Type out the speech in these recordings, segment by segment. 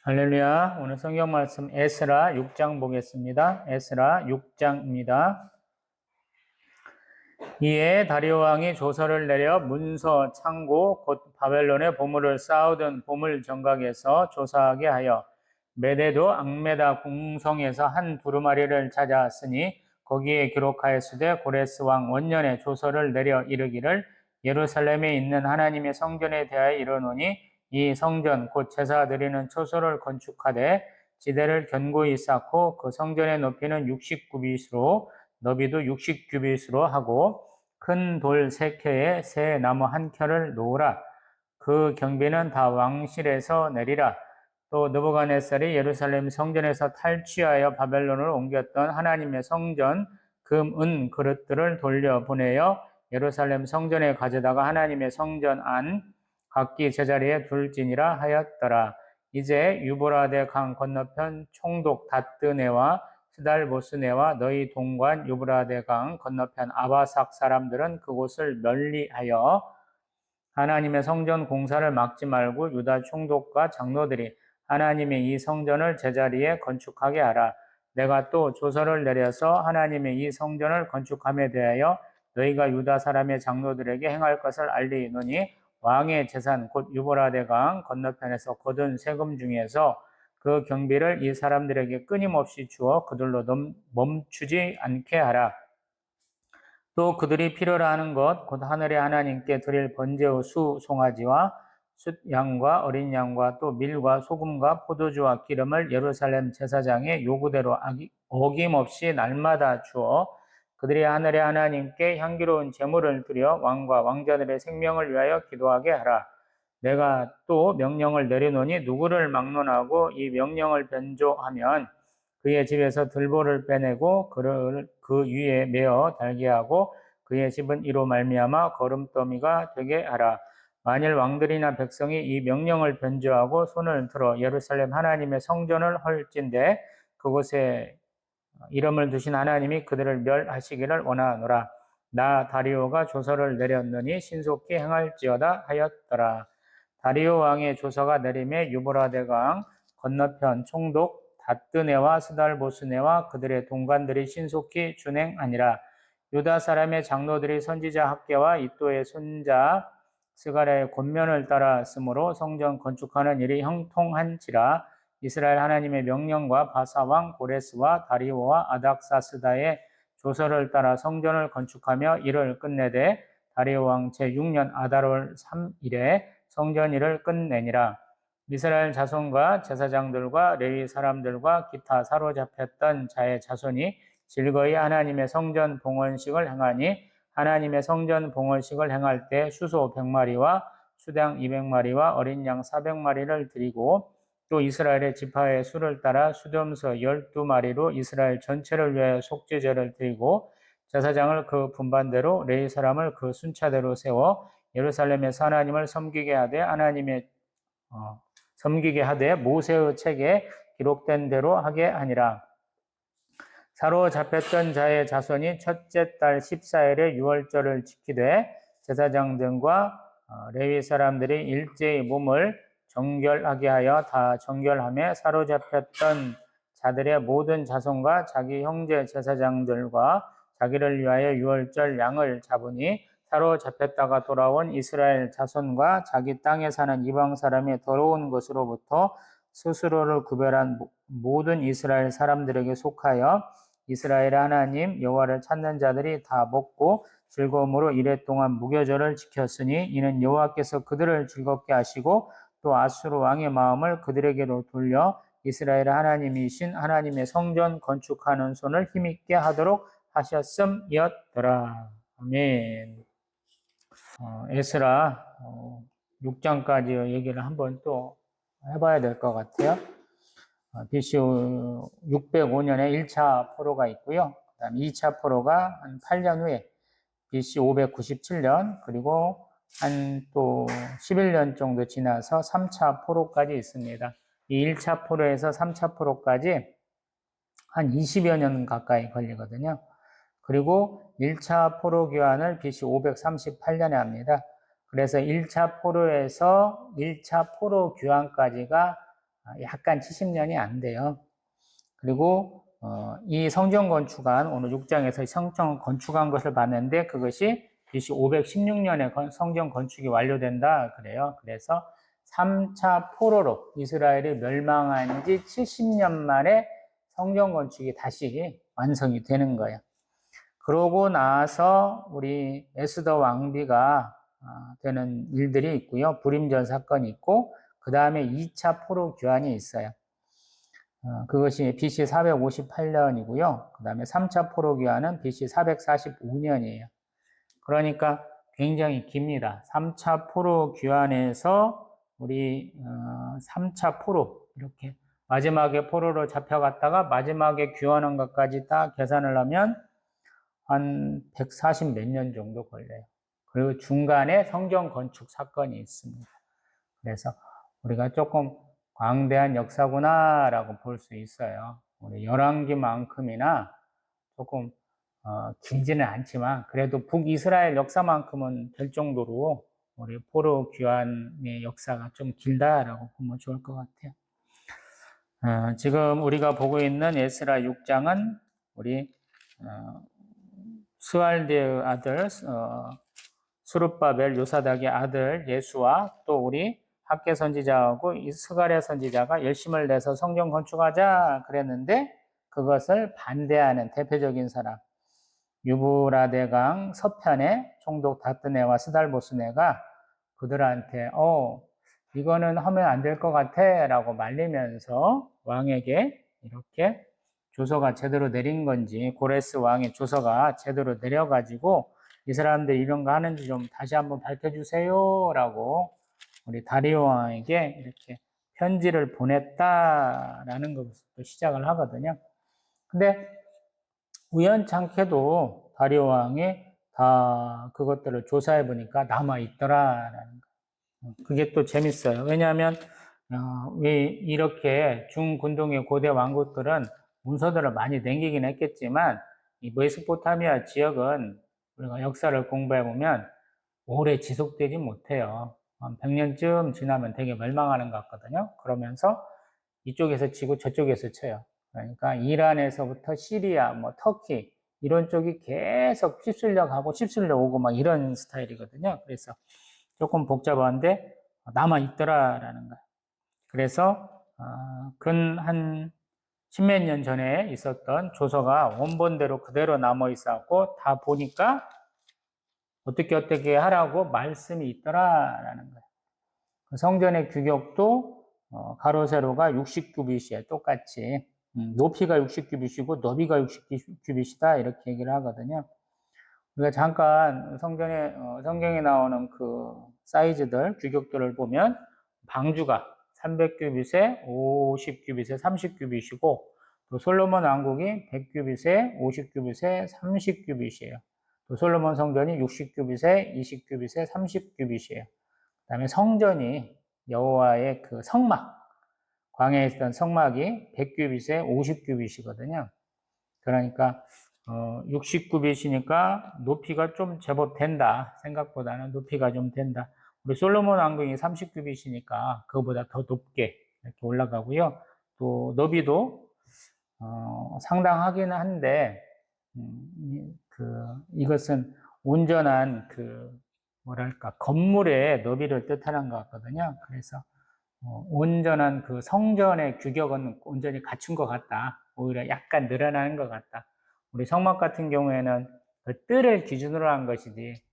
할렐루야. 오늘 성경 말씀 에스라 6장 보겠습니다. 에스라 6장입니다. 이에 다리오 왕이 조서를 내려 문서 창고 곧 바벨론의 보물을 쌓으던 보물 정각에서 조사하게 하여 메대도 앙메다 궁성에서 한 두루마리를 찾아왔으니 거기에 기록하였으되 고레스 왕 원년에 조서를 내려 이르기를 예루살렘에 있는 하나님의 성전에 대하여 이르노니 이 성전 곧 제사 드리는 처소를 건축하되 지대를 견고히 쌓고 그 성전의 높이는 60규빗으로 너비도 60규빗으로 하고 큰 돌 3켜에 새 나무 1켜를 놓으라. 그 경비는 다 왕실에서 내리라. 또 느부갓네살이 예루살렘 성전에서 탈취하여 바벨론을 옮겼던 하나님의 성전 금, 은 그릇들을 돌려보내어 예루살렘 성전에 가져다가 하나님의 성전 안 각기 제자리에 둘지니라 하였더라. 이제 유브라데 강 건너편 총독 다뜨네와 스달보스네와 너희 동관 유브라데 강 건너편 아바삭 사람들은 그곳을 멸리하여 하나님의 성전 공사를 막지 말고 유다 총독과 장로들이 하나님의 이 성전을 제자리에 건축하게 하라. 내가 또 조서를 내려서 하나님의 이 성전을 건축함에 대하여 너희가 유다 사람의 장로들에게 행할 것을 알리노니 왕의 재산 곧 유브라데 강 건너편에서 거둔 세금 중에서 그 경비를 이 사람들에게 끊임없이 주어 그들로 멈추지 않게 하라. 또 그들이 필요로 하는 것 곧 하늘의 하나님께 드릴 번제의 수 송아지와 숫양과 어린 양과 또 밀과 소금과 포도주와 기름을 예루살렘 제사장의 요구대로 어김없이 날마다 주어 그들이 하늘의 하나님께 향기로운 제물을 드려 왕과 왕자들의 생명을 위하여 기도하게 하라. 내가 또 명령을 내리노니 누구를 막론하고 이 명령을 변조하면 그의 집에서 들보를 빼내고 그를 그 위에 메어 달게 하고 그의 집은 이로 말미암아 거름더미가 되게 하라. 만일 왕들이나 백성이 이 명령을 변조하고 손을 들어 예루살렘 하나님의 성전을 헐진대 그곳에 이름을 두신 하나님이 그들을 멸하시기를 원하노라. 나 다리오가 조서를 내렸느니 신속히 행할지어다 하였더라. 다리오 왕의 조서가 내림에 유브라데 강 건너편 총독 다뜨네와 스달보스네와 그들의 동관들이 신속히 준행하니라. 유다 사람의 장로들이 선지자 학계와 이또의 손자 스가랴의 권면을 따랐으므로 성전 건축하는 일이 형통한지라. 이스라엘 하나님의 명령과 바사왕 고레스와 다리오와 아닥사스다의 조서를 따라 성전을 건축하며 일을 끝내되 다리오 왕 제6년 아달월 3일에 성전 일을 끝내니라. 이스라엘 자손과 제사장들과 레위 사람들과 기타 사로잡혔던 자의 자손이 즐거이 하나님의 성전 봉헌식을 행하니 하나님의 성전 봉헌식을 행할 때 수소 100마리와 수당 200마리와 어린 양 400마리를 드리고 또 이스라엘의 지파의 수를 따라 수렴서 12마리로 이스라엘 전체를 위하여 속죄제를 드리고 제사장을 그 분반대로 레위 사람을 그 순차대로 세워 예루살렘에서 하나님을 섬기게 하되 모세의 책에 기록된 대로 하게 하니라. 사로잡혔던 자의 자손이 첫째 달 14일에 유월절을 지키되 제사장 등과 레위 사람들이 일제히 몸을 정결하게 하여 다 정결하며 사로잡혔던 자들의 모든 자손과 자기 형제 제사장들과 자기를 위하여 유월절 양을 잡으니 사로잡혔다가 돌아온 이스라엘 자손과 자기 땅에 사는 이방 사람의 더러운 것으로부터 스스로를 구별한 모든 이스라엘 사람들에게 속하여 이스라엘 하나님 여호와를 찾는 자들이 다 먹고 즐거움으로 이레 동안 무교절을 지켰으니 이는 여호와께서 그들을 즐겁게 하시고 또 아수르 왕의 마음을 그들에게로 돌려 이스라엘 하나님이신 하나님의 성전 건축하는 손을 힘있게 하도록 하셨음이었더라. 아멘. 에스라 6장까지 얘기를 한번 또 해봐야 될 것 같아요. BC 605년에 1차 포로가 있고요. 그 다음에 2차 포로가 한 8년 후에 BC 597년 그리고 한 또 11년 정도 지나서 3차 포로까지 있습니다. 이 1차 포로에서 3차 포로까지 한 20여 년 가까이 걸리거든요. 그리고 1차 포로 교환을 BC 538년에 합니다. 그래서 1차 포로에서 1차 포로 교환까지가 약간 70년이 안 돼요. 그리고 이 성전 건축안 오늘 6장에서 성전 건축한 것을 봤는데 그것이 BC 516년에 성전 건축이 완료된다 그래요. 그래서 3차 포로로 이스라엘이 멸망한 지 70년 만에 성전 건축이 다시 완성이 되는 거예요. 그러고 나서 우리 에스더 왕비가 되는 일들이 있고요. 불임전 사건이 있고 그 다음에 2차 포로 교환이 있어요. 그것이 BC 458년이고요. 그 다음에 3차 포로 교환은 BC 445년이에요. 그러니까 굉장히 깁니다. 3차 포로 교환에서 우리 3차 포로 이렇게 마지막에 포로로 잡혀갔다가 마지막에 귀환한 것까지 다 계산을 하면 한 140 몇 년 정도 걸려요. 그리고 중간에 성전 건축 사건이 있습니다. 그래서 우리가 조금 광대한 역사구나라고 볼 수 있어요. 우리 열왕기만큼이나 조금 길지는 않지만 그래도 북이스라엘 역사만큼은 될 정도로 우리 포로 귀환의 역사가 좀 길다라고 보면 좋을 것 같아요. 지금 우리가 보고 있는 에스라 6장은 우리 스알드의 아들 스룹바벨 요사닥의 아들 예수와 또 우리 학개 선지자하고 이 스가랴 선지자가 열심을 내서 성전 건축하자 그랬는데 그것을 반대하는 대표적인 사람 유브라데강 서편의 총독 다뜨네와 스달보스네가 그들한테 이거는 하면 안 될 것 같아 라고 말리면서 왕에게 이렇게 조서가 제대로 내린 건지 고레스 왕의 조서가 제대로 내려가지고 이 사람들 이런 거 하는지 좀 다시 한번 밝혀주세요 라고 우리 다리오 왕에게 이렇게 편지를 보냈다라는 것부터 시작을 하거든요. 근데 우연찮게도 다리오 왕이 다 그것들을 조사해 보니까 남아 있더라라는 거. 그게 또 재밌어요. 왜냐하면 왜 이렇게 중군동의 고대 왕국들은 문서들을 많이 남기긴 했겠지만 이 메소포타미아 지역은 우리가 역사를 공부해 보면 오래 지속되지 못해요. 한 100년쯤 지나면 되게 멸망하는 것 같거든요. 그러면서 이쪽에서 치고 저쪽에서 쳐요. 그러니까 이란에서부터 시리아, 터키 이런 쪽이 계속 휩쓸려 가고 휩쓸려 오고 막 이런 스타일이거든요. 그래서 조금 복잡한데 남아 있더라라는 거예요. 그래서 근 한 십몇 년 전에 있었던 조서가 원본대로 그대로 남아 있었고 다 보니까 어떻게 하라고 말씀이 있더라라는 거예요. 성전의 규격도 가로 세로가 60규빗이에요. 똑같이 높이가 60규빗이고 너비가 60규빗이다 이렇게 얘기를 하거든요. 우리가 잠깐 성경에 나오는 그 사이즈들 규격들을 보면 방주가 300규빗에 50규빗에 30규빗이고 또 솔로몬 왕국이 100규빗에 50규빗에 30규빗이에요. 또 솔로몬 성전이 60규빗에 20규빗에 30규빗이에요. 그 다음에 성전이 여호와의 그 성막, 광야에 있던 성막이 100규빗에 50규빗이거든요. 그러니까 60규빗이니까 높이가 좀 제법 된다. 생각보다는 높이가 좀 된다. 우리 솔로몬 왕궁이 30규빗이니까 그거보다 더 높게 이렇게 올라가고요. 또 너비도 상당하기는 한데 이것은 온전한 건물의 너비를 뜻하는 것 같거든요. 그래서 온전한 그 성전의 규격은 온전히 갖춘 것 같다. 오히려 약간 늘어나는 것 같다. 우리 성막 같은 경우에는 그 뜰을 기준으로 한 것이지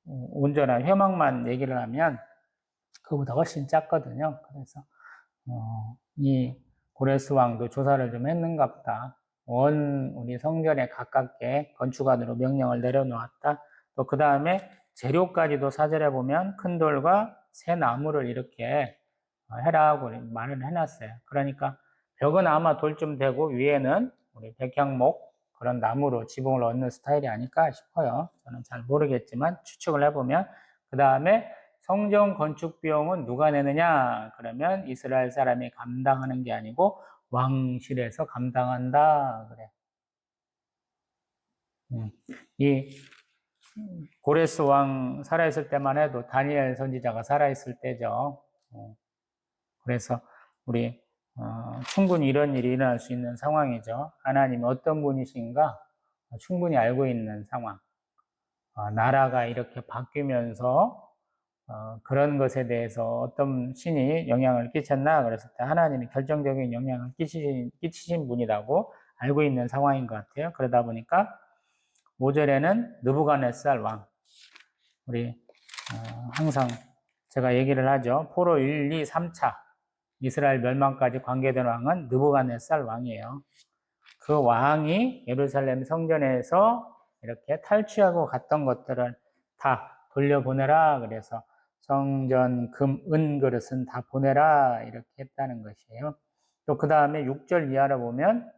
온전한 회막만 얘기를 하면 그보다 훨씬 작거든요. 그래서 이 고레스 왕도 조사를 좀 했는가 보다. 우리 성전에 가깝게 건축안으로 명령을 내려놓았다. 또 그 다음에 재료까지도 사절에 보면 큰 돌과 새 나무를 이렇게 해라고 말을 해놨어요. 그러니까 벽은 아마 돌쯤 되고 위에는 우리 백향목 그런 나무로 지붕을 얻는 스타일이 아닐까 싶어요. 저는 잘 모르겠지만 추측을 해보면 그 다음에 성전 건축 비용은 누가 내느냐? 그러면 이스라엘 사람이 감당하는 게 아니고 왕실에서 감당한다. 그래. 이 고레스 왕 살아있을 때만 해도 다니엘 선지자가 살아있을 때죠. 그래서 우리 충분히 이런 일이 일어날 수 있는 상황이죠. 하나님이 어떤 분이신가 충분히 알고 있는 상황. 나라가 이렇게 바뀌면서 그런 것에 대해서 어떤 신이 영향을 끼쳤나 그랬을 때 하나님이 결정적인 영향을 끼치신 분이라고 알고 있는 상황인 것 같아요. 그러다 보니까 5절에는 느부갓네살 왕, 우리 항상 제가 얘기를 하죠. 포로 1, 2, 3차 이스라엘 멸망까지 관계된 왕은 느부갓네살 왕이에요. 그 왕이 예루살렘 성전에서 이렇게 탈취하고 갔던 것들을 다 돌려보내라 그래서 성전 금, 은 그릇은 다 보내라 이렇게 했다는 것이에요. 또 그 다음에 6절 이하를 보면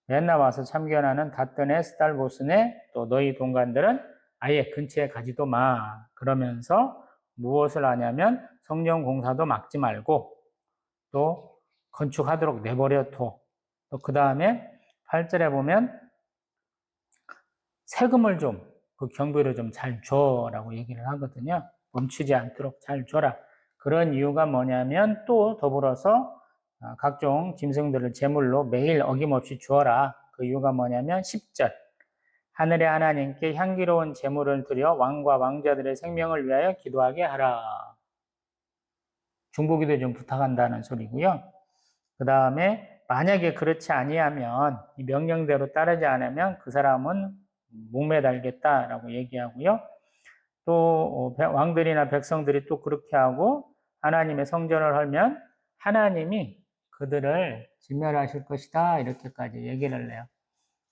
맨날 와서 참견하는 닷든의 스달보스네 또 너희 동관들은 아예 근처에 가지도 마 그러면서 무엇을 하냐면 성전 공사도 막지 말고 또 건축하도록 내버려 둬. 또 그 다음에 8절에 보면 세금을 좀 그 경비를 좀 잘 줘라고 얘기를 하거든요. 멈추지 않도록 잘 줘라. 그런 이유가 뭐냐면 또 더불어서 각종 짐승들을 제물로 매일 어김없이 주어라. 그 이유가 뭐냐면 10절 하늘의 하나님께 향기로운 제물을 드려 왕과 왕자들의 생명을 위하여 기도하게 하라. 중보기도 좀 부탁한다는 소리고요. 그 다음에 만약에 그렇지 아니하면 이 명령대로 따르지 않으면 그 사람은 목매달겠다라고 얘기하고요. 또 왕들이나 백성들이 또 그렇게 하고 하나님의 성전을 헐면 하나님이 그들을 진멸하실 것이다 이렇게까지 얘기를 해요.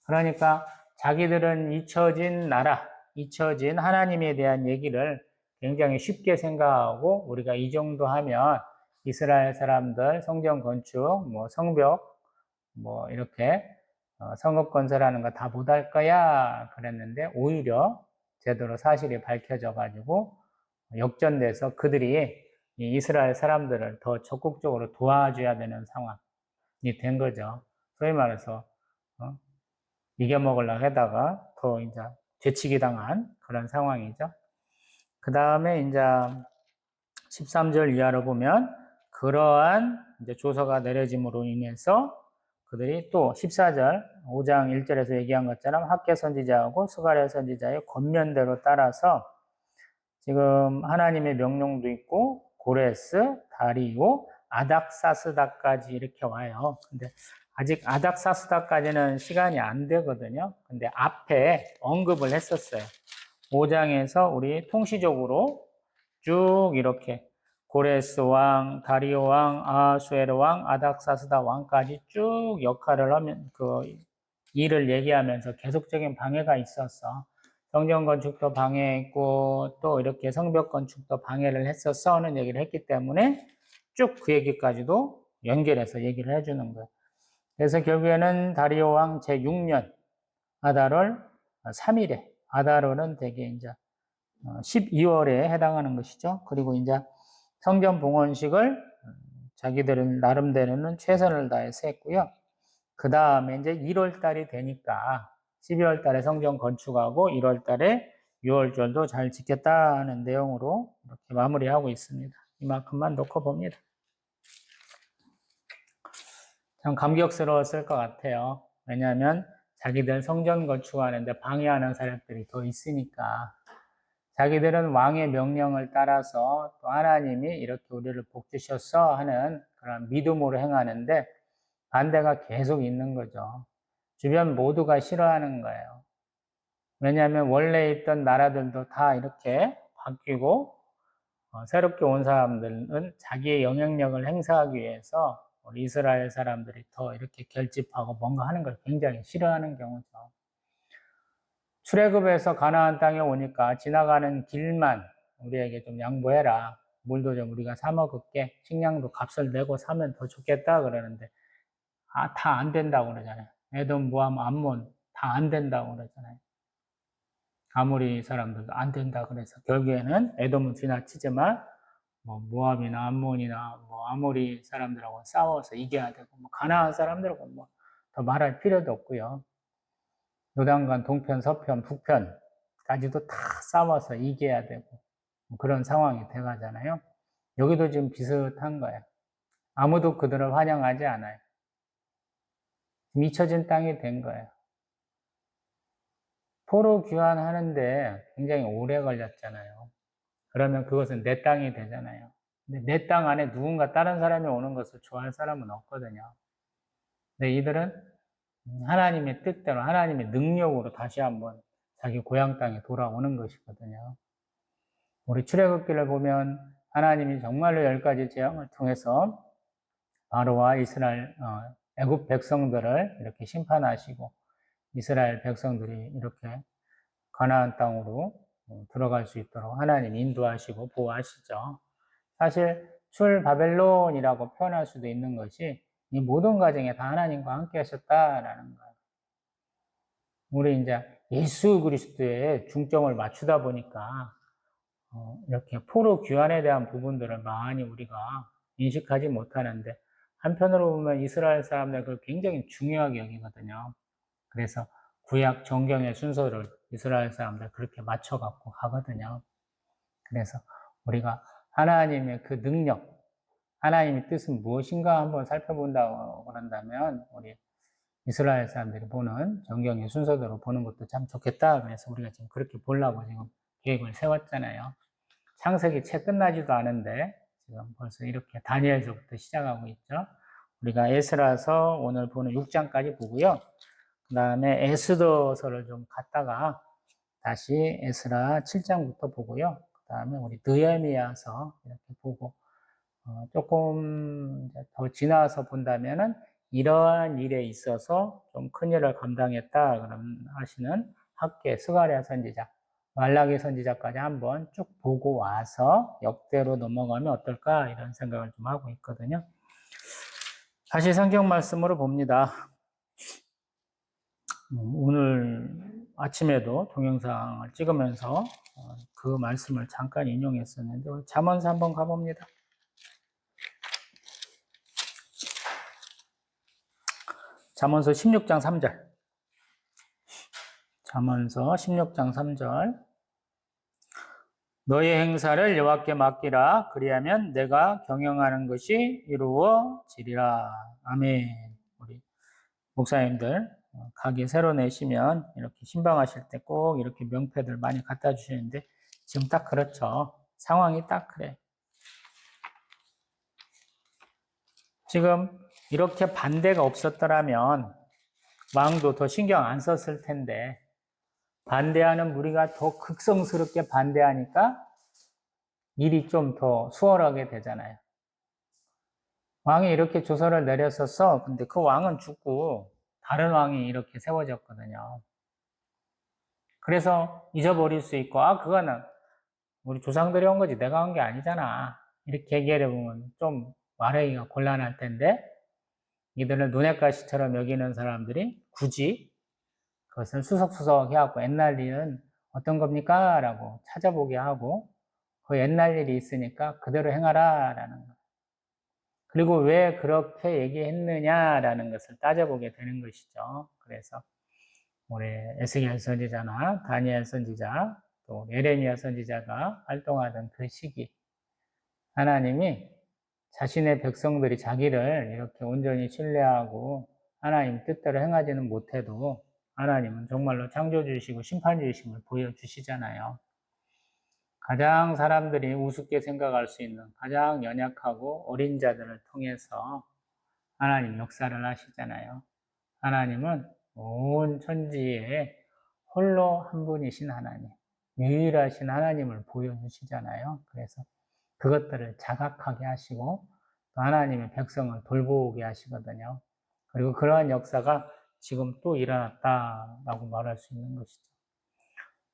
그러니까 자기들은 잊혀진 나라, 잊혀진 하나님에 대한 얘기를 굉장히 쉽게 생각하고 우리가 이 정도 하면 이스라엘 사람들 성전 건축, 뭐 성벽, 뭐 이렇게 성읍 건설하는 거 다 못할 거야 그랬는데 오히려 제대로 사실이 밝혀져 가지고 역전돼서 그들이 이스라엘 사람들을 더 적극적으로 도와줘야 되는 상황이 된 거죠. 소위 말해서 이겨먹으려고 하다가 더 이제 되치기 당한 그런 상황이죠. 그 다음에 이제 13절 이하로 보면 그러한 이제 조서가 내려짐으로 인해서 그들이 또 14절 5장 1절에서 얘기한 것처럼 학개 선지자하고 스가랴 선지자의 권면대로 따라서 지금 하나님의 명령도 있고 고레스, 다리오, 아닥사스다까지 이렇게 와요. 근데 아직 아닥사스다까지는 시간이 안 되거든요. 근데 앞에 언급을 했었어요. 5장에서 우리 통시적으로 쭉 이렇게 고레스 왕, 다리오 왕, 아하수에르 왕, 아닥사스다 왕까지 쭉 역할을 하면 그 일을 얘기하면서 계속적인 방해가 있었어. 성전 건축도 방해했고 또 이렇게 성벽 건축도 방해를 했었어는 얘기를 했기 때문에 쭉 그 얘기까지도 연결해서 얘기를 해주는 거예요. 그래서 결국에는 다리오 왕 제6년 아달월 3일에 아달월은 대개 이제 12월에 해당하는 것이죠. 그리고 이제 성전 봉헌식을 자기들은 나름대로는 최선을 다해서 했고요. 그 다음에 이제 1월 달이 되니까 12월 달에 성전 건축하고 1월 달에 6월절도 잘 지켰다는 내용으로 이렇게 마무리하고 있습니다. 이만큼만 놓고 봅니다. 참 감격스러웠을 것 같아요. 왜냐하면 자기들 성전 건축하는데 방해하는 사람들이 더 있으니까 자기들은 왕의 명령을 따라서 또 하나님이 이렇게 우리를 복주셨어 하는 그런 믿음으로 행하는데 반대가 계속 있는 거죠. 주변 모두가 싫어하는 거예요. 왜냐하면 원래 있던 나라들도 다 이렇게 바뀌고 새롭게 온 사람들은 자기의 영향력을 행사하기 위해서 우리 이스라엘 사람들이 더 이렇게 결집하고 뭔가 하는 걸 굉장히 싫어하는 경우죠. 출애굽에서 가나안 땅에 오니까 지나가는 길만 우리에게 좀 양보해라. 물도 좀 우리가 사 먹을게. 식량도 값을 내고 사면 더 좋겠다 그러는데 다 안 된다고 그러잖아요. 에돔, 모함, 암몬 다 안 된다고 그러잖아요. 아모리 사람들도 안 된다 그래서 결국에는 에돔은 지나치지만 뭐 모압이나 암몬이나 뭐 아모리 사람들하고 싸워서 이겨야 되고 뭐 가나안 사람들하고 뭐 더 말할 필요도 없고요. 요단강 동편, 서편, 북편까지도 다 싸워서 이겨야 되고 그런 상황이 돼가잖아요. 여기도 지금 비슷한 거예요. 아무도 그들을 환영하지 않아요. 잊혀진 땅이 된 거예요. 포로 귀환하는데 굉장히 오래 걸렸잖아요. 그러면 그것은 내 땅이 되잖아요. 근데 내 땅 안에 누군가 다른 사람이 오는 것을 좋아할 사람은 없거든요. 근데 이들은 하나님의 뜻대로 하나님의 능력으로 다시 한번 자기 고향 땅에 돌아오는 것이거든요. 우리 출애굽기를 보면 하나님이 정말로 10가지 재앙을 통해서 바로와 이스라엘 애굽 백성들을 이렇게 심판하시고 이스라엘 백성들이 이렇게 가나안 땅으로 들어갈 수 있도록 하나님 인도하시고 보호하시죠. 사실 출바벨론이라고 표현할 수도 있는 것이 이 모든 과정에 다 하나님과 함께 하셨다라는 거예요. 우리 이제 예수 그리스도에 중점을 맞추다 보니까 이렇게 포로 귀환에 대한 부분들을 많이 우리가 인식하지 못하는데 한편으로 보면 이스라엘 사람들 그걸 굉장히 중요하게 여기거든요. 그래서 구약 정경의 순서를 이스라엘 사람들 그렇게 맞춰갖고 가거든요. 그래서 우리가 하나님의 그 능력, 하나님의 뜻은 무엇인가 한번 살펴본다고 그런다면 우리 이스라엘 사람들이 보는 정경의 순서대로 보는 것도 참 좋겠다. 그래서 우리가 지금 그렇게 보려고 지금 계획을 세웠잖아요. 창세기 채 끝나지도 않은데 지금 벌써 이렇게 다니엘서부터 시작하고 있죠. 우리가 에스라서 오늘 보는 6장까지 보고요. 그 다음에 에스더서를 좀 갔다가 다시 에스라 7장부터 보고요. 그 다음에 우리 느헤미야서 이렇게 보고 조금 더 지나서 본다면은 이러한 일에 있어서 좀 큰 일을 감당했다 그런 하시는 학계 스가랴 선지자, 말라기 선지자까지 한번 쭉 보고 와서 역대로 넘어가면 어떨까 이런 생각을 좀 하고 있거든요. 다시 성경 말씀으로 봅니다. 오늘 아침에도 동영상을 찍으면서 그 말씀을 잠깐 인용했었는데 잠언서 한번 가봅니다. 잠언서 16장 3절. 잠언서 16장 3절. 너의 행사를 여호와께 맡기라. 그리하면 내가 경영하는 것이 이루어지리라. 아멘. 우리 목사님들 가게 새로 내시면 이렇게 신방하실 때 꼭 이렇게 명패들 많이 갖다 주시는데 지금 딱 그렇죠. 상황이 딱 그래. 지금 이렇게 반대가 없었더라면 왕도 더 신경 안 썼을 텐데 반대하는 무리가 더 극성스럽게 반대하니까 일이 좀 더 수월하게 되잖아요. 왕이 이렇게 조서를 내렸었어. 근데 그 왕은 죽고 다른 왕이 이렇게 세워졌거든요. 그래서 잊어버릴 수 있고, 그거는 우리 조상들이 한 거지 내가 한 게 아니잖아. 이렇게 얘기해 보면 좀 말하기가 곤란할 텐데 이들을 눈엣 가시처럼 여기는 사람들이 굳이 그것을 수석수석 해갖고 옛날 일은 어떤 겁니까? 라고 찾아보게 하고 그 옛날 일이 있으니까 그대로 행하라 라는 거. 그리고 왜 그렇게 얘기했느냐라는 것을 따져보게 되는 것이죠. 그래서 우리 에스겔 선지자나 다니엘 선지자 또 예레미야 선지자가 활동하던 그 시기 하나님이 자신의 백성들이 자기를 이렇게 온전히 신뢰하고 하나님 뜻대로 행하지는 못해도 하나님은 정말로 창조주이시고 심판주이심을 보여주시잖아요. 가장 사람들이 우습게 생각할 수 있는 가장 연약하고 어린 자들을 통해서 하나님 역사를 하시잖아요. 하나님은 온 천지에 홀로 한 분이신 하나님, 유일하신 하나님을 보여주시잖아요. 그래서 그것들을 자각하게 하시고 또 하나님의 백성을 돌보게 하시거든요. 그리고 그러한 역사가 지금 또 일어났다라고 말할 수 있는 것이죠.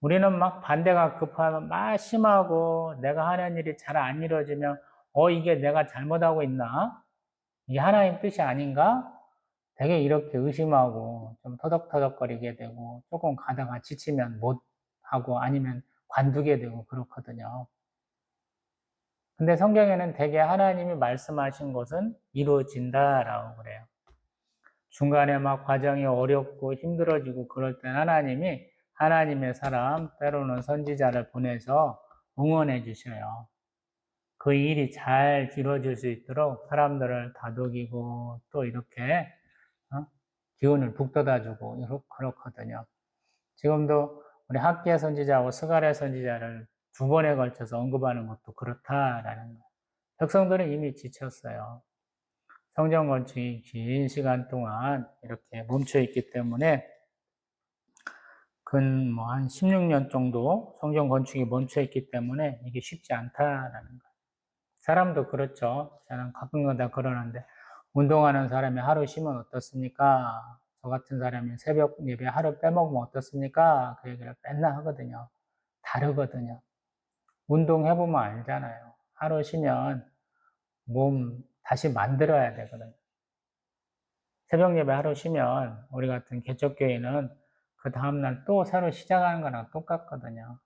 우리는 막 반대가 급하면 막 심하고 내가 하는 일이 잘 안 이루어지면 이게 내가 잘못하고 있나? 이게 하나님 뜻이 아닌가? 되게 이렇게 의심하고 좀 터덕터덕거리게 되고 조금 가다가 지치면 못하고 아니면 관두게 되고 그렇거든요. 근데 성경에는 되게 하나님이 말씀하신 것은 이루어진다라고 그래요. 중간에 막 과정이 어렵고 힘들어지고 그럴 땐 하나님이 하나님의 사람, 때로는 선지자를 보내서 응원해 주셔요. 그 일이 잘 이루어질 수 있도록 사람들을 다독이고 또 이렇게 기운을 북돋아주고 그렇거든요. 지금도 우리 학계 선지자하고 스가랴 선지자를 두 번에 걸쳐서 언급하는 것도 그렇다라는 거예요. 백성들은 이미 지쳤어요. 성전 건축이 긴 시간 동안 이렇게 멈춰 있기 때문에 근 한 16년 정도 성전 건축이 멈춰 있기 때문에 이게 쉽지 않다라는 거예요. 사람도 그렇죠. 저는 가끔가다 그러는데 운동하는 사람이 하루 쉬면 어떻습니까? 저 같은 사람이 새벽 예배 하루 빼먹으면 어떻습니까? 그 얘기를 맨날 하거든요. 다르거든요. 운동해보면 알잖아요. 하루 쉬면 몸 다시 만들어야 되거든요. 새벽 예배 하루 쉬면 우리 같은 개척교회는 그 다음날 또 새로 시작하는 거랑 똑같거든요.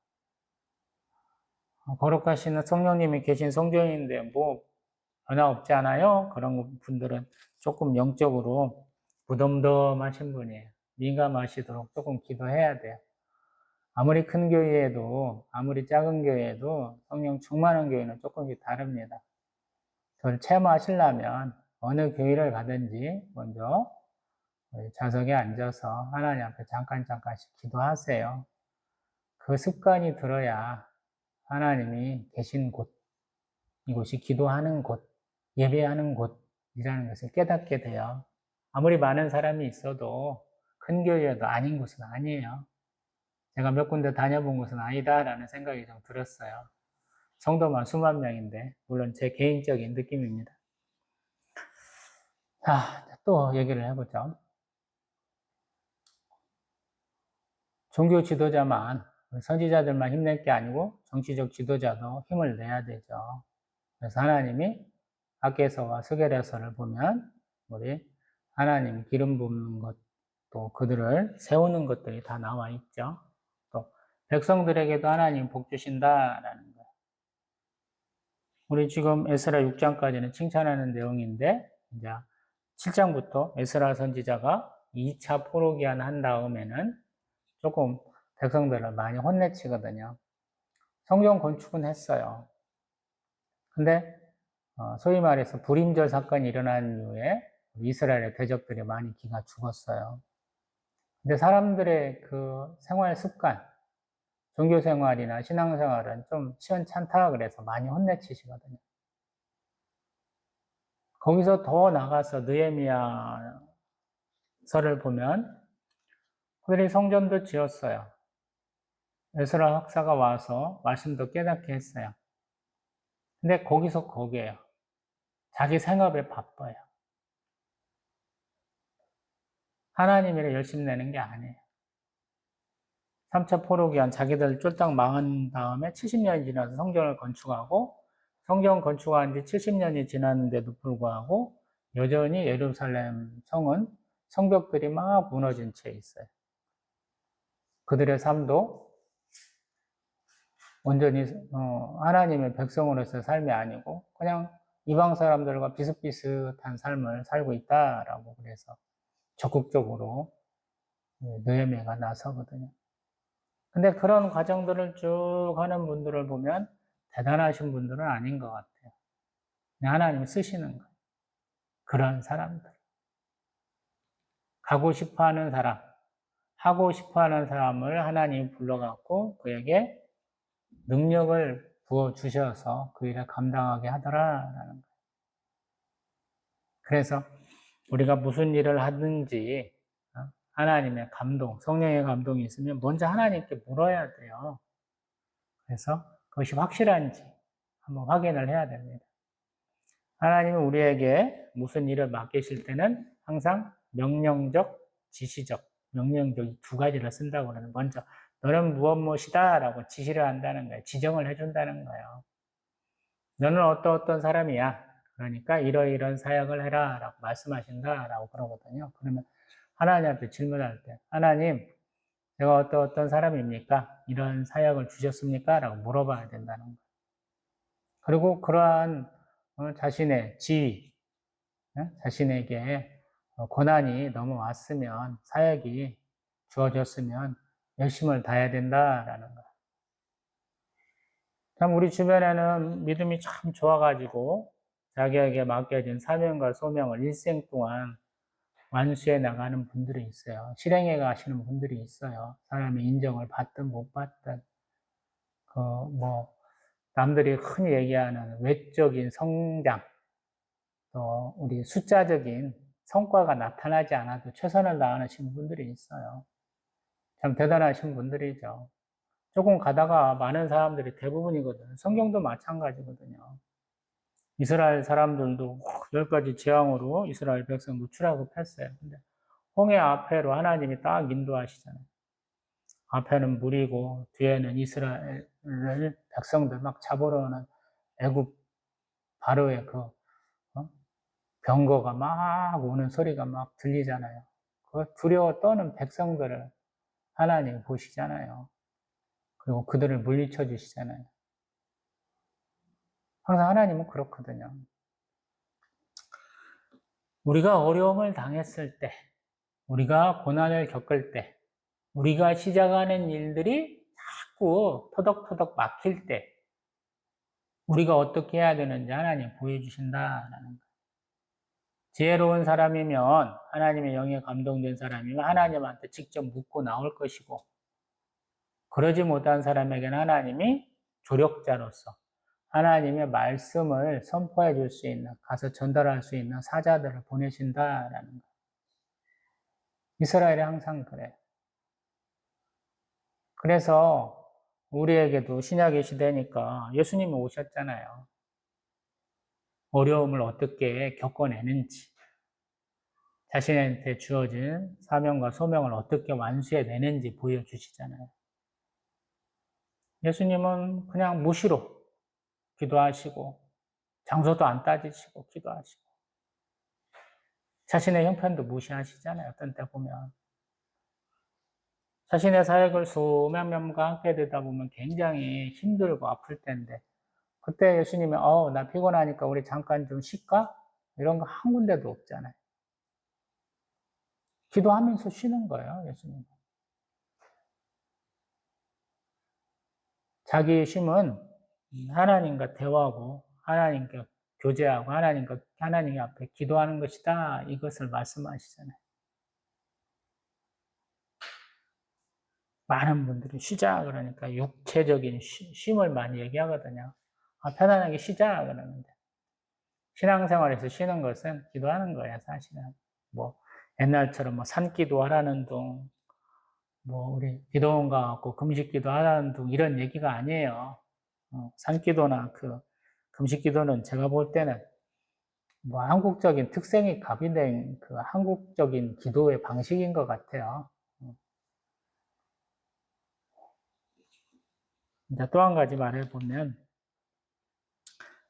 거룩하시는 성령님이 계신 성전인데 뭐 변화 없지 않아요? 그런 분들은 조금 영적으로 무덤덤하신 분이에요. 민감하시도록 조금 기도해야 돼요. 아무리 큰 교회에도 아무리 작은 교회에도 성령 충만한 교회는 조금씩 다릅니다. 그걸 체험하시려면 어느 교회를 가든지 먼저 좌석에 앉아서 하나님 앞에 잠깐씩 기도하세요. 그 습관이 들어야 하나님이 계신 곳, 이곳이 기도하는 곳, 예배하는 곳이라는 것을 깨닫게 돼요. 아무리 많은 사람이 있어도 큰 교회도 아닌 곳은 아니에요. 제가 몇 군데 다녀본 곳은 아니다라는 생각이 좀 들었어요. 성도만 수만 명인데, 물론 제 개인적인 느낌입니다. 자, 또 얘기를 해보죠. 종교 지도자만, 선지자들만 힘낼 게 아니고 정치적 지도자도 힘을 내야 되죠. 그래서 하나님이 학개서와 스게랴서를 보면 우리 하나님 기름 붓는 것, 또 그들을 세우는 것들이 다 나와 있죠. 또 백성들에게도 하나님 복 주신다라는 거예요. 우리 지금 에스라 6장까지는 칭찬하는 내용인데 이제 7장부터 에스라 선지자가 2차 포로기한 한 다음에는 조금 백성들을 많이 혼내치거든요. 성전 건축은 했어요. 근데 소위 말해서 불임절 사건이 일어난 이후에 이스라엘의 대적들이 많이 기가 죽었어요. 근데 사람들의 그 생활 습관, 종교 생활이나 신앙 생활은 좀 시원찮다 그래서 많이 혼내치시거든요. 거기서 더 나가서 느헤미야서를 보면 그들이 성전도 지었어요. 에스라 학사가 와서 말씀도 깨닫게 했어요. 근데 거기서 거기에요. 자기 생업에 바빠요. 하나님이라 열심히 내는 게 아니에요. 3차 포로기한 자기들 쫄딱 망한 다음에 70년이 지나서 성전을 건축하고 성전 건축한 지 70년이 지났는데도 불구하고 여전히 예루살렘 성은 성벽들이 막 무너진 채 있어요. 그들의 삶도 온전히 하나님의 백성으로서의 삶이 아니고 그냥 이방 사람들과 비슷비슷한 삶을 살고 있다라고 그래서 적극적으로 느헤미야가 나서거든요. 근데 그런 과정들을 쭉 하는 분들을 보면 대단하신 분들은 아닌 것 같아요. 하나님이 쓰시는 거예요. 그런 사람들. 가고 싶어 하는 사람, 하고 싶어 하는 사람을 하나님이 불러갖고 그에게 능력을 부어주셔서 그 일을 감당하게 하더라라는 거예요. 그래서 우리가 무슨 일을 하든지 하나님의 감동, 성령의 감동이 있으면 먼저 하나님께 물어야 돼요. 그래서 그것이 확실한지 한번 확인을 해야 됩니다. 하나님은 우리에게 무슨 일을 맡기실 때는 항상 명령적, 지시적, 명령적 이 두 가지를 쓴다고 그러는 먼저 너는 무엇이다 라고 지시를 한다는 거예요. 지정을 해준다는 거예요. 너는 어떤 사람이야. 그러니까 이러이런 사역을 해라 라고 말씀하신다 라고 그러거든요. 그러면 하나님한테 질문할 때 하나님 제가 어떤 사람입니까? 이런 사역을 주셨습니까? 라고 물어봐야 된다는 거예요. 그리고 그러한 자신의 지위, 자신에게 고난이 넘어왔으면 사역이 주어졌으면 열심을 다해야 된다라는 거예요. 참 우리 주변에는 믿음이 참 좋아가지고 자기에게 맡겨진 사명과 소명을 일생 동안 완수해 나가는 분들이 있어요. 실행해 가시는 분들이 있어요. 사람의 인정을 받든 못 받든 남들이 흔히 얘기하는 외적인 성장, 또 우리 숫자적인 성과가 나타나지 않아도 최선을 다하시는 분들이 있어요. 참 대단하신 분들이죠. 조금 가다가 많은 사람들이 대부분이거든요. 성경도 마찬가지거든요. 이스라엘 사람들도 10가지 재앙으로 이스라엘 백성 노출하고 했어요. 근데 홍해 앞에로 하나님이 딱 인도하시잖아요. 앞에는 물이고 뒤에는 이스라엘 백성들 막 잡으러 오는 애굽 바로의 병거가 막 오는 소리가 막 들리잖아요. 그 두려워 떠는 백성들을 하나님 보시잖아요. 그리고 그들을 물리쳐 주시잖아요. 항상 하나님은 그렇거든요. 우리가 어려움을 당했을 때, 우리가 고난을 겪을 때, 우리가 시작하는 일들이 자꾸 터덕터덕 막힐 때, 우리가 어떻게 해야 되는지 하나님 보여주신다라는 거예요. 지혜로운 사람이면, 하나님의 영에 감동된 사람이면 하나님한테 직접 묻고 나올 것이고, 그러지 못한 사람에게는 하나님이 조력자로서 하나님의 말씀을 선포해 줄 수 있는, 가서 전달할 수 있는 사자들을 보내신다라는 거예요. 이스라엘이 항상 그래요. 그래서 우리에게도 신약의 시대니까 예수님이 오셨잖아요. 어려움을 어떻게 겪어내는지, 자신한테 주어진 사명과 소명을 어떻게 완수해내는지 보여주시잖아요. 예수님은 그냥 무시로 기도하시고, 장소도 안 따지시고 기도하시고, 자신의 형편도 무시하시잖아요. 어떤 때 보면. 자신의 사역을 수만 명과 함께 되다 보면 굉장히 힘들고 아플 텐데, 그때 예수님이 나 피곤하니까 우리 잠깐 좀 쉴까? 이런 거 한 군데도 없잖아요. 기도하면서 쉬는 거예요, 예수님. 자기의 쉼은 하나님과 대화하고 하나님과 교제하고 하나님 앞에 기도하는 것이다. 이것을 말씀하시잖아요. 많은 분들이 쉬자 그러니까 육체적인 쉼을 많이 얘기하거든요. 편안하게 쉬자 그러는데 신앙생활에서 쉬는 것은 기도하는 거예요, 사실은. 옛날처럼 산기도 하라는 둥, 우리 기도원 가고 금식기도 하라는 둥 이런 얘기가 아니에요. 산기도나 금식기도는 제가 볼 때는 한국적인 특성이 가미된 한국적인 기도의 방식인 것 같아요. 이제 또 한 가지 말을 보면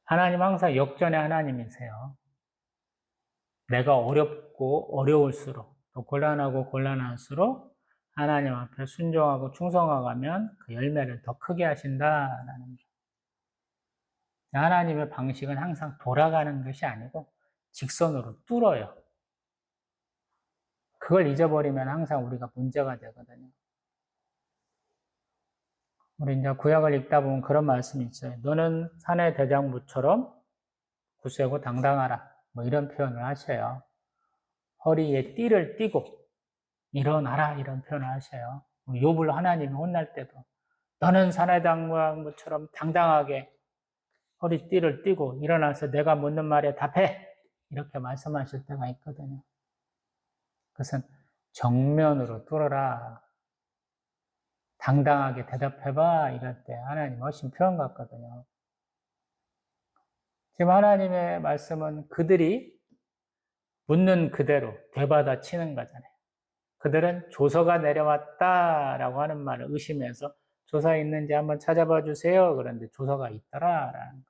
하나님 항상 역전의 하나님이세요. 내가 어렵고 어려울수록 또 곤란하고 곤란할수록 하나님 앞에 순종하고 충성하면 그 열매를 더 크게 하신다라는 거예요. 하나님의 방식은 항상 돌아가는 것이 아니고 직선으로 뚫어요. 그걸 잊어버리면 항상 우리가 문제가 되거든요. 우리 이제 구약을 읽다 보면 그런 말씀이 있어요. 너는 산의 대장부처럼 굳세고 당당하라. 이런 표현을 하셔요. 허리에 띠를 띠고 일어나라 이런 표현을 하셔요. 욥을 하나님이 혼날 때도 너는 산의 대장부처럼 당당하게 허리띠를 띠고 일어나서 내가 묻는 말에 답해 이렇게 말씀하실 때가 있거든요. 그것은 정면으로 뚫어라. 당당하게 대답해봐 이럴 때 하나님 훨씬 표현 같거든요. 지금 하나님의 말씀은 그들이 묻는 그대로 되받아치는 거잖아요. 그들은 조서가 내려왔다라고 하는 말을 의심해서 조서 있는지 한번 찾아봐 주세요. 그런데 조서가 있더라라는 거예요.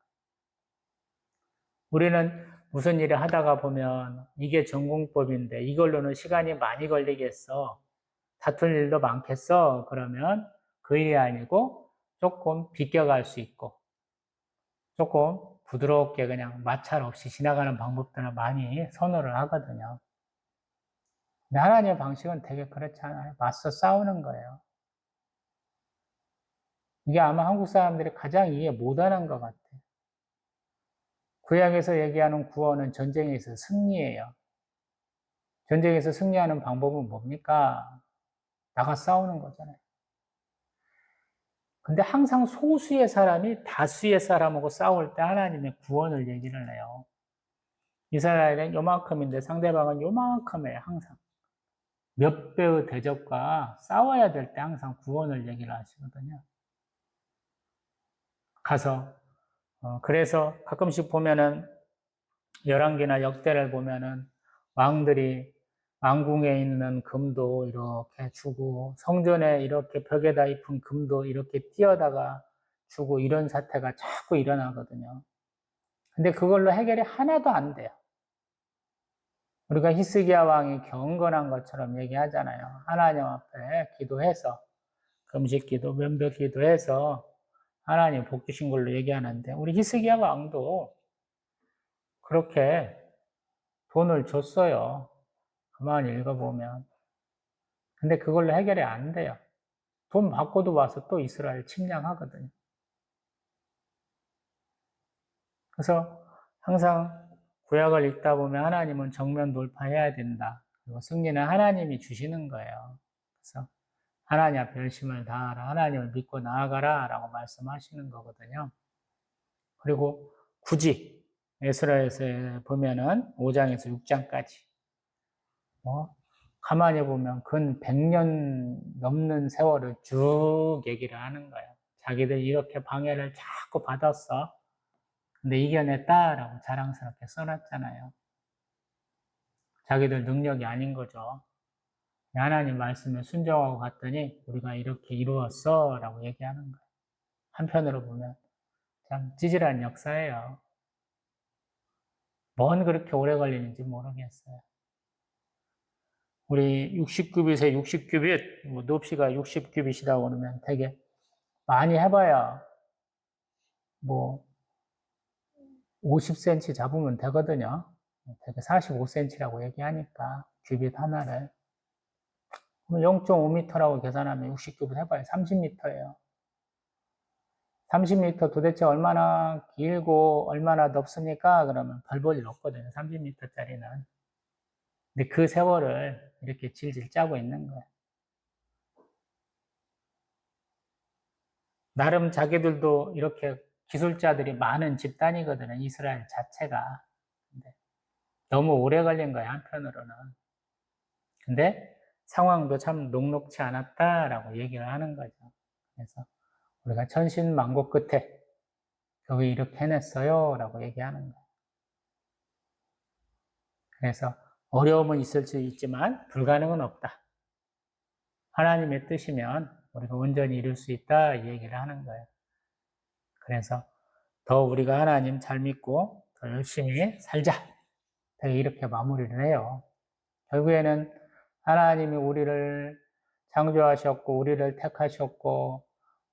우리는 무슨 일을 하다가 보면 이게 전공법인데 이걸로는 시간이 많이 걸리겠어. 다툴 일도 많겠어. 그러면 그 일이 아니고 조금 비껴갈 수 있고 조금 부드럽게 그냥 마찰 없이 지나가는 방법들을 많이 선호를 하거든요. 근데 하나님의 방식은 되게 그렇지 않아요. 맞서 싸우는 거예요. 이게 아마 한국 사람들이 가장 이해 못하는 것 같아요. 구약에서 얘기하는 구원은 전쟁에서 승리예요. 전쟁에서 승리하는 방법은 뭡니까? 나가 싸우는 거잖아요. 근데 항상 소수의 사람이 다수의 사람하고 싸울 때 하나님의 구원을 얘기를 해요. 이스라엘은 요만큼인데 상대방은 요만큼이에요, 항상. 몇 배의 대적과 싸워야 될 때 항상 구원을 얘기를 하시거든요. 가서, 그래서 가끔씩 보면은, 열왕기나 역대를 보면은, 왕들이 왕궁에 있는 금도 이렇게 주고, 성전에 이렇게 벽에다 입힌 금도 이렇게 띄어다가 주고, 이런 사태가 자꾸 일어나거든요. 근데 그걸로 해결이 하나도 안 돼요. 우리가 히스기야 왕이 경건한 것처럼 얘기하잖아요. 하나님 앞에 기도해서, 금식 기도, 면벽 기도해서 하나님 복 주신 걸로 얘기하는데, 우리 히스기야 왕도 그렇게 돈을 줬어요. 그만 읽어보면. 근데 그걸로 해결이 안 돼요. 돈 받고도 와서 또 이스라엘 침략하거든요. 그래서 항상 구약을 읽다 보면 하나님은 정면 돌파해야 된다. 그리고 승리는 하나님이 주시는 거예요. 그래서 하나님 앞에 열심을 다하라. 하나님을 믿고 나아가라. 라고 말씀하시는 거거든요. 그리고 굳이 에스라에서 보면은 5장에서 6장까지 가만히 보면 근 100년 넘는 세월을 쭉 얘기를 하는 거예요. 자기들 이렇게 방해를 자꾸 받았어. 근데 이겨냈다라고 자랑스럽게 써놨잖아요. 자기들 능력이 아닌 거죠. 하나님 말씀에 순종하고 갔더니 우리가 이렇게 이루었어 라고 얘기하는 거예요. 한편으로 보면 참 찌질한 역사예요. 뭔 그렇게 오래 걸리는지 모르겠어요. 우리 60규빗에 60규빗, 뭐 높이가 60규빗이라고 그러면 되게 많이 해봐야 뭐 50cm 잡으면 되거든요. 되게 45cm라고 얘기하니까 규빗 하나를 0.5m라고 계산하면 60규빗 해봐야 30m예요. 30m 도대체 얼마나 길고 얼마나 넓습니까? 그러면 별 볼 일 없거든요. 30m짜리는. 근데 그 세월을 이렇게 질질 짜고 있는 거예요. 나름 자기들도 이렇게 기술자들이 많은 집단이거든요. 이스라엘 자체가. 근데 너무 오래 걸린 거예요. 한편으로는. 근데 상황도 참 녹록치 않았다라고 얘기를 하는 거죠. 그래서 우리가 천신만고 끝에 겨우 이렇게 해냈어요. 라고 얘기하는 거예요. 그래서 어려움은 있을 수 있지만 불가능은 없다. 하나님의 뜻이면 우리가 온전히 이룰 수 있다. 이 얘기를 하는 거예요. 그래서 더 우리가 하나님 잘 믿고 더 열심히 살자. 이렇게 마무리를 해요. 결국에는 하나님이 우리를 창조하셨고 우리를 택하셨고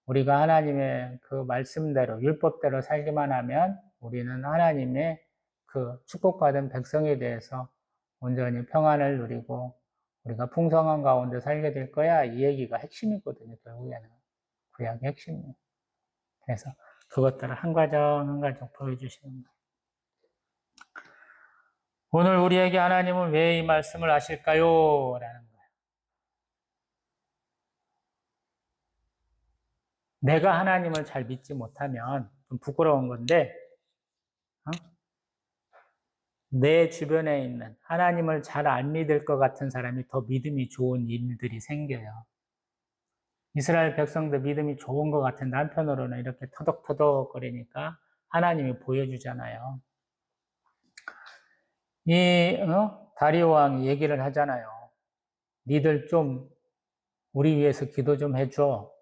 우리가 하나님의 그 말씀대로 율법대로 살기만 하면 우리는 하나님의 그 축복받은 백성에 대해서 온전히 평안을 누리고 우리가 풍성한 가운데 살게 될 거야. 이 얘기가 핵심이거든요. 결국에는 구약의 핵심이에요. 그래서 그것들을 한 과정 한 과정 보여주시는 거예요. 오늘 우리에게 하나님은 왜 이 말씀을 하실까요? 라는 거예요. 내가 하나님을 잘 믿지 못하면 좀 부끄러운 건데 내 주변에 있는 하나님을 잘 안 믿을 것 같은 사람이 더 믿음이 좋은 일들이 생겨요. 이스라엘 백성들 믿음이 좋은 것 같은데 한편으로는 이렇게 터덕터덕거리니까 하나님이 보여주잖아요. 다리오 왕이 얘기를 하잖아요. 니들 좀 우리 위해서 기도 좀 해줘.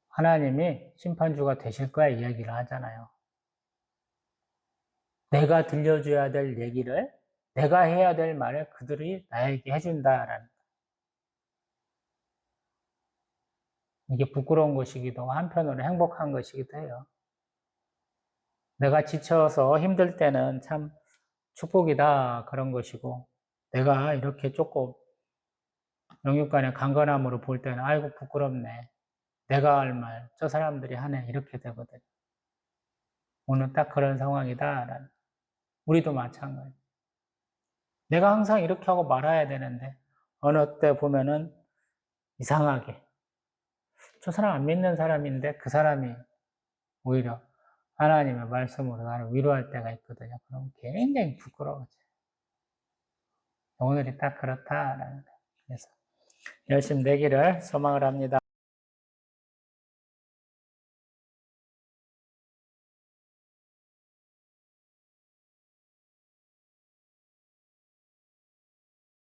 하나님이 심판주가 되실 거야 이야기를 하잖아요. 내가 들려줘야 될 얘기를 내가 해야 될 말을 그들이 나에게 해준다라는 이게 부끄러운 것이기도 하고 한편으로 행복한 것이기도 해요. 내가 지쳐서 힘들 때는 참 축복이다 그런 것이고 내가 이렇게 조금 영육간의 강건함으로 볼 때는 아이고 부끄럽네. 내가 할 말, 저 사람들이 하네. 이렇게 되거든요. 오늘 딱 그런 상황이다. 우리도 마찬가지. 내가 항상 이렇게 하고 말아야 되는데, 어느 때 보면은 이상하게. 저 사람 안 믿는 사람인데 그 사람이 오히려 하나님의 말씀으로 나를 위로할 때가 있거든요. 그럼 굉장히 부끄러워져요. 오늘이 딱 그렇다라는 거예요. 그래서 열심히 내기를 소망을 합니다.